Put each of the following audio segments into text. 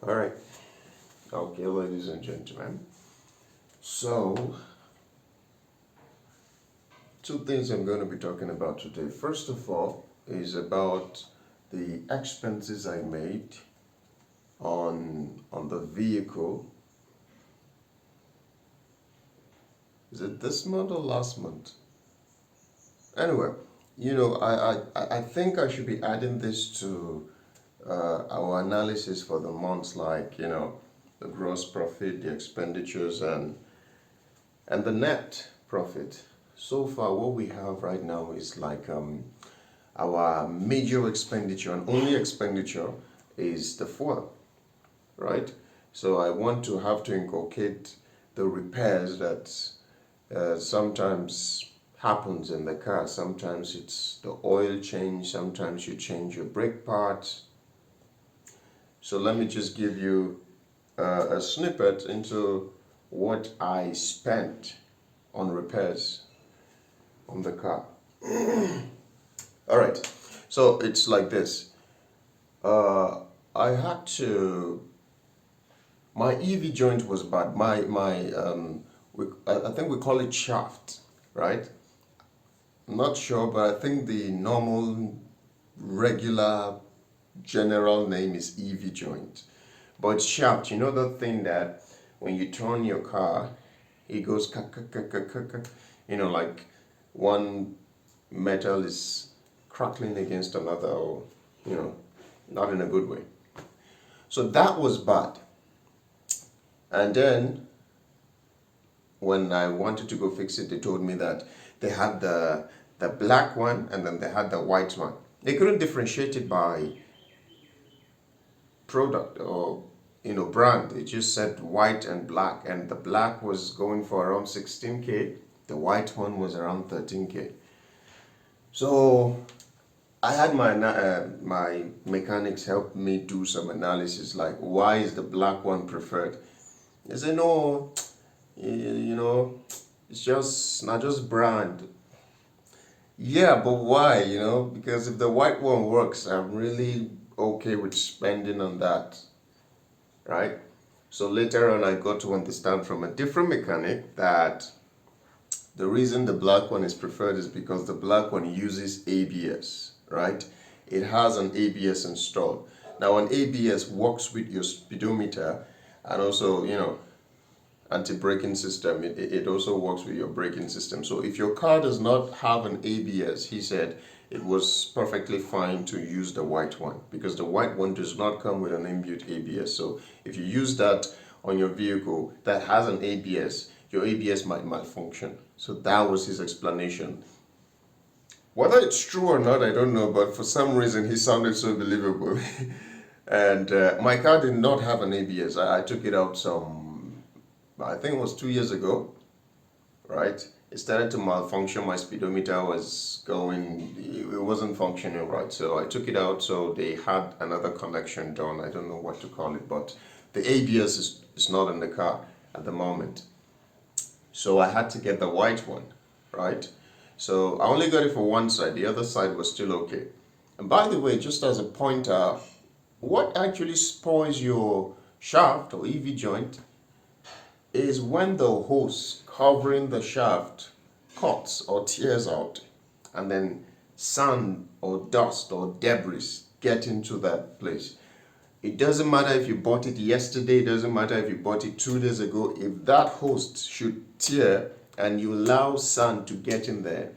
All right. Okay, ladies and gentlemen. So, two things I'm going to be talking about today. First of all, is about the expenses I made on the vehicle. Is it this month or last month? Anyway, I think I should be adding this to our analysis for the months, like the gross profit, the expenditures, and the net profit. So far, what we have right now is like our major expenditure and only expenditure is the fuel, right? So I want to have to inculcate the repairs that sometimes happens in the car. Sometimes it's the oil change, sometimes you change your brake parts. So let me just give you a snippet into what I spent on repairs on the car. All right, so it's like this. I had to. My EV joint was bad. I think we call it shaft, right? I'm not sure, but I think the normal, regular, general name is EV joint. But it's shaft. You know that thing that when you turn your car, it goes like one metal is crackling against another, or you know, not in a good way. So that was bad. And then when I wanted to go fix it, they told me that they had the black one and then they had the white one. They couldn't differentiate it by product or brand. It just said white and black, and the black was going for around 16K. The white one was around 13K. So I had my mechanics help me do some analysis, like why is the black one preferred. They said no, it's just not just brand. Yeah, but why? Because if the white one works, I'm really okay with spending on that, right? So later on, I got to understand from a different mechanic that the reason the black one is preferred is because the black one uses ABS, right? It has an ABS installed. Now, an ABS works with your speedometer and also, anti-braking system. It also works with your braking system. So if your car does not have an ABS, he said it was perfectly fine to use the white one because the white one does not come with an inbuilt ABS. So if you use that on your vehicle that has an ABS, your ABS might malfunction. So that was his explanation. Whether it's true or not, I don't know, but for some reason he sounded so believable. And my car did not have an ABS. I took it out I think it was 2 years ago, right? It started to malfunction. My speedometer was going, it wasn't functioning right. So I took it out. So they had another connection done. I don't know what to call it, but the ABS is not in the car at the moment. So I had to get the white one, right? So I only got it for one side. The other side was still okay. And by the way, just as a pointer, what actually spoils your shaft or EV joint is when the hose covering the shaft cuts or tears out, and then sand or dust or debris get into that place. It doesn't matter if you bought it yesterday, it doesn't matter if you bought it 2 days ago, if that hose should tear and you allow sand to get in there,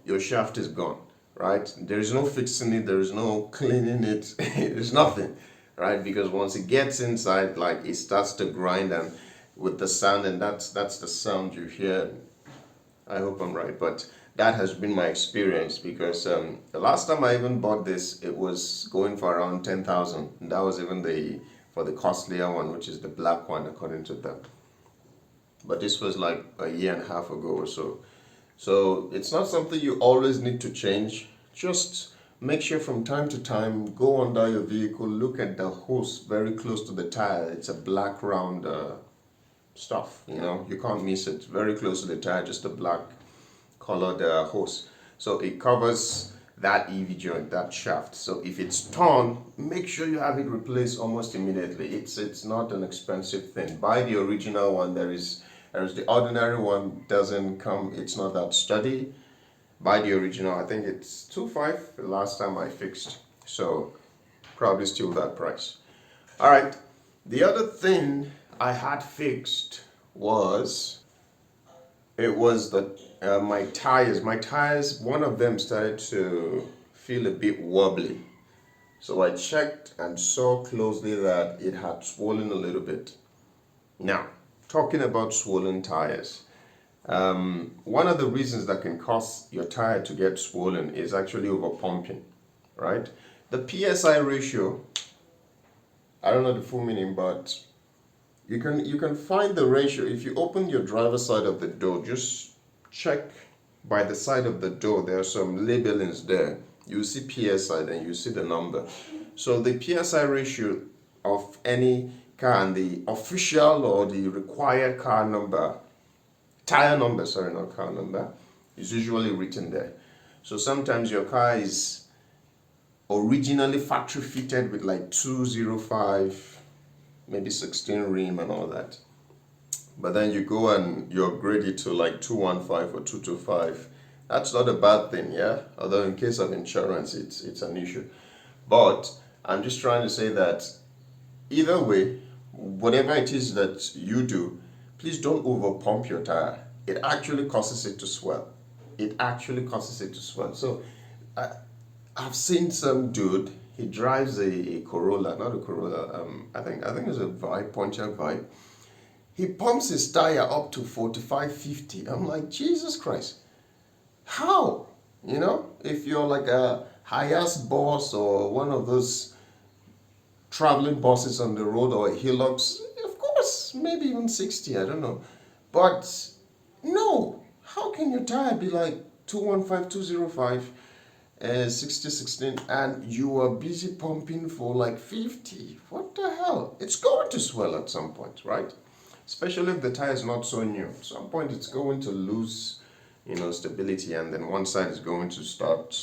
your shaft is gone, right? There is no fixing it, there is no cleaning it, there's nothing, right? Because once it gets inside, like it starts to grind and with the sand, and that's the sound you hear. I hope I'm right, but that has been my experience because the last time I even bought this, it was going for around 10,000. That was even for the costlier one, which is the black one, according to them. But this was like a year and a half ago or so. So it's not something you always need to change. Just make sure from time to time, go under your vehicle, look at the hose very close to the tire. It's a black round stuff, you can't miss it. Very close to the tire, just a black colored hose. So it covers that EV joint, that shaft. So if it's torn, make sure you have it replaced almost immediately. It's not an expensive thing. Buy the original one. There's the ordinary one, doesn't come, it's not that sturdy. Buy the original. I think it's 2.5 the last time I fixed. So probably still that price. All right. The other thing I had fixed was my tires. My tires, one of them started to feel a bit wobbly. So I checked and saw closely that it had swollen a little bit. Now, talking about swollen tires, one of the reasons that can cause your tire to get swollen is actually overpumping, right? The PSI ratio, I don't know the full meaning, but you can find the ratio. If you open your driver's side of the door, just check by the side of the door. There are some labelings there. You see PSI, then you see the number. So the PSI ratio of any car and the official or the required car number, tire number, sorry, not car number, is usually written there. So sometimes your car is originally factory fitted with like 205, maybe 16 rim and all that. But then you go and you upgrade it to like 215 or 225. That's not a bad thing, yeah? Although in case of insurance, it's an issue. But I'm just trying to say that either way, whatever it is that you do, please don't overpump your tire. It actually causes it to swell. It actually causes it to swell. So I've seen some dude, he drives a Corolla, not a Corolla, I think it's a Vibe, Pontiac Vibe. He pumps his tire up to 45, 50. I'm like, Jesus Christ. How? You know, if you're like a high-ass boss or one of those traveling buses on the road or a Hilux, of course, maybe even 60, I don't know. But no, how can your tire be like 215, 205, 60, 16, and you are busy pumping for like 50? What the hell? It's going to swell at some point, right? Especially if the tire is not so new. At some point it's going to lose, stability, and then one side is going to start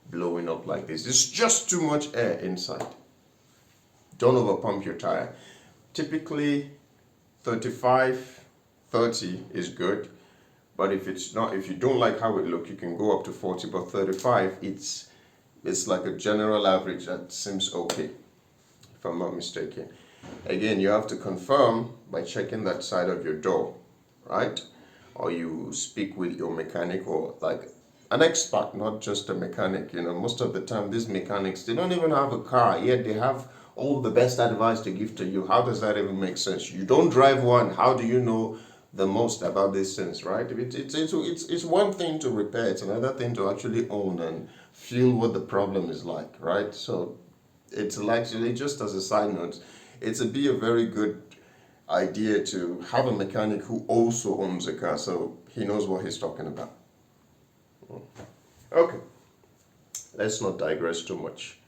blowing up like this. It's just too much air inside. Don't overpump your tire. Typically 35, 30 is good. But if you don't like how it looks, you can go up to 40. But 35, it's like a general average that seems okay, if I'm not mistaken. Again, you have to confirm by checking that side of your door, right? Or you speak with your mechanic or like an expert, not just a mechanic. Most of the time, these mechanics, they don't even have a car, yet they have all the best advice to give to you. How does that even make sense? You don't drive one. How do you know the most about these things, right? It's one thing to repair. It's another thing to actually own and feel what the problem is like, right? So it's actually, just as a side note, it's be a very good idea to have a mechanic who also owns a car, so he knows what he's talking about. Okay, let's not digress too much.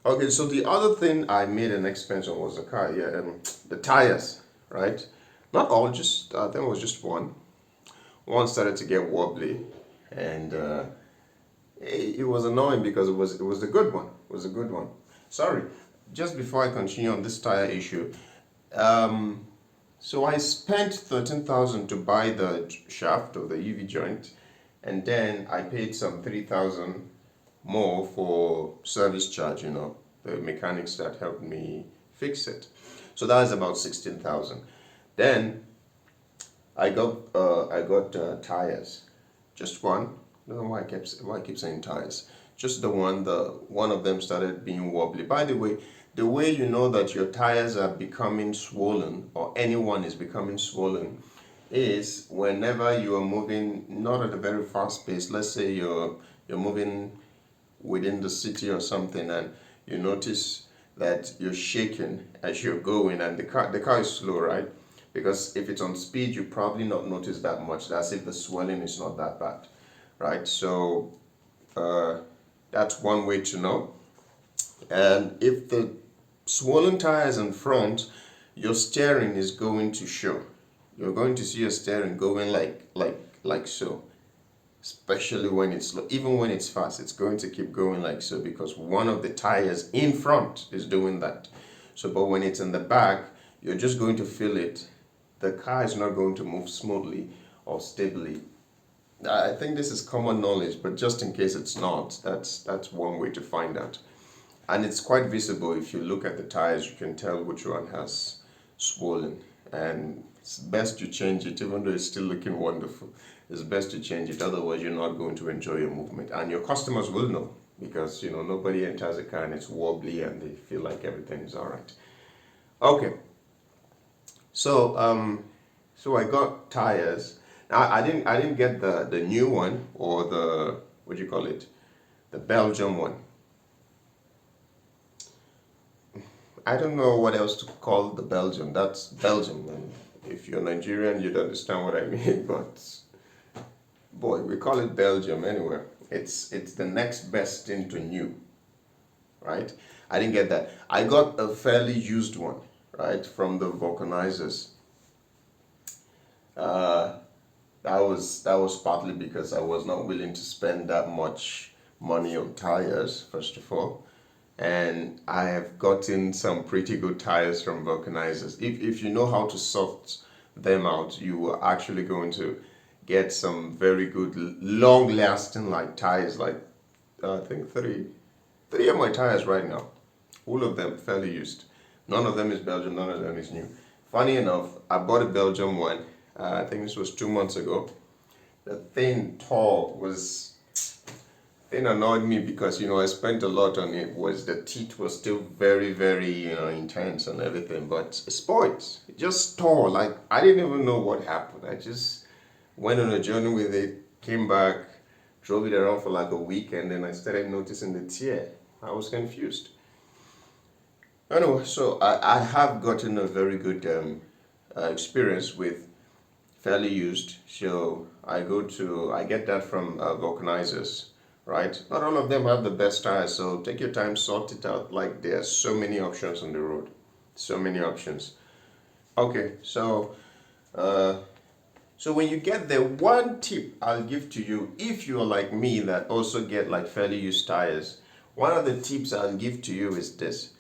Okay, so the other thing I made an expense on was the car, the tires, right? Not all, just I think it was just one. One started to get wobbly, and it was annoying because it was a good one. It was a good one. Sorry, just before I continue on this tire issue, so I spent 13,000 to buy the shaft of the EV joint, and then I paid some 3,000 more for service charge. The mechanics that helped me fix it. So that is about 16,000. Then I got tires, just one. I don't know why I keep saying tires. Just the one of them started being wobbly. By the way you know that your tires are becoming swollen, or anyone is becoming swollen, is whenever you are moving not at a very fast pace. Let's say you're moving within the city or something, and you notice that you're shaking as you're going, and the car is slow, right? Because if it's on speed, you probably not notice that much. That's if the swelling is not that bad, right? So that's one way to know. And if the swollen tire is in front, your steering is going to show. You're going to see your steering going like so. especially when it's slow. Even when it's fast, it's going to keep going like so because one of the tires in front is doing that. So, but when it's in the back, you're just going to feel it. The car is not going to move smoothly or stably. I think this is common knowledge, but just in case it's not, that's one way to find out. And it's quite visible if you look at the tires, you can tell which one has swollen. And it's best to change it, even though it's still looking wonderful. It's best to change it, otherwise you're not going to enjoy your movement. And your customers will know because nobody enters a car and it's wobbly and they feel like everything is all right. Okay, so I got tires. Now I didn't get the new one or the what do you call it, the Belgium one. I don't know what else to call the Belgium. That's Belgium. And if you're Nigerian, you'd understand what I mean. But boy, we call it Belgium anyway. It's the next best thing to new, right? I didn't get that. I got a fairly used one, right, from the vulcanizers. Uh, that was partly because I was not willing to spend that much money on tires, first of all. And I have gotten some pretty good tires from vulcanizers. If you know how to sort them out, you are actually going to get some very good long lasting like tires, like I think three of my tires right now, all of them fairly used. None of them is Belgium, none of them is new. Funny enough, I bought a Belgium one. I think this was 2 months ago. The thing tore was thing annoyed me because I spent a lot on it. Was the teeth were still very very intense and everything, but it spoiled. It just tore. Like I didn't even know what happened. I just went on a journey with it, came back, drove it around for like a week, and then I started noticing the tear. I was confused. Anyway, so I have gotten a very good experience with fairly used. So I get that from vulcanizers, right? Not all of them have the best tires, so take your time, sort it out. Like there are so many options on the road, so many options. Okay, uh, so when you get there, one tip I'll give to you, if you're like me that also get like fairly used tires, one of the tips I'll give to you is this.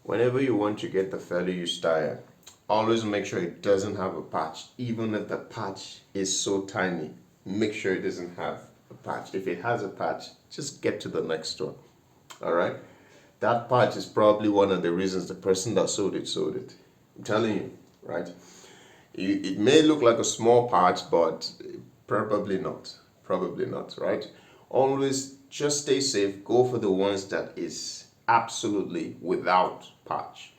Whenever you want to get the fairly used tire, always make sure it doesn't have a patch. Even if the patch is so tiny, make sure it doesn't have a patch. If it has a patch, just get to the next one. All right? That patch is probably one of the reasons the person that sold it. I'm telling you, right? It may look like a small patch, but probably not. Probably not, right? Always just stay safe. Go for the ones that is absolutely without patch.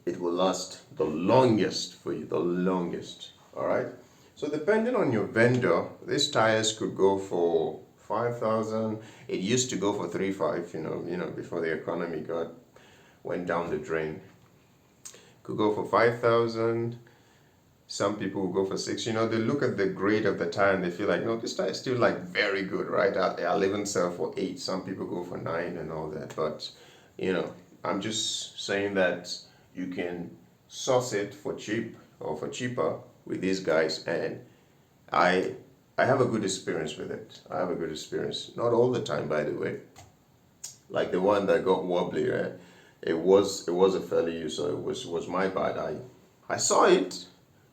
It will last the longest for you, the longest. All right. So depending on your vendor, these tires could go for 5,000. It used to go for 3.5. Before the economy went down the drain. Could go for 5,000. Some people will go for 6. They look at the grade of the tire and they feel like, no, this tire is still like very good, right? I'll even sell for 8. Some people go for 9 and all that. But, I'm just saying that you can source it for cheap or for cheaper with these guys. And I I have a good experience with it. I have a good experience. Not all the time, by the way. Like the one that got wobbly, right? It was a fairly used, so it was my bad. I saw it.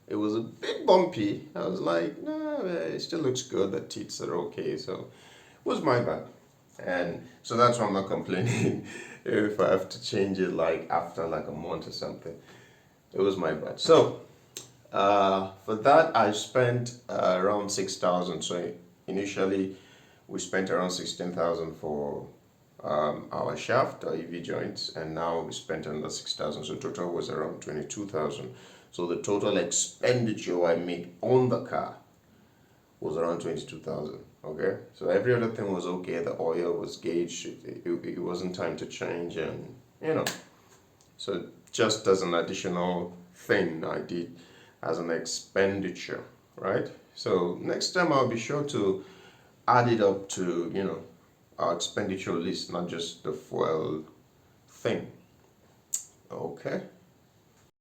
It was a bit bumpy. I was like, no, it still looks good. The teeth are okay. So it was my bad. And so that's why I'm not complaining if I have to change it like after like a month or something. It was my bad. So for that, I spent around 6,000. So initially, we spent around 16,000 for our shaft, our EV joints, and now we spent another 6,000. So total was around 22,000. So the total expenditure I made on the car was around 22,000. Okay, so every other thing was okay. The oil was gauged. It wasn't time to change, and so just as an additional thing I did as an expenditure, right? So next time I'll be sure to add it up to our expenditure list, not just the fuel thing. Okay.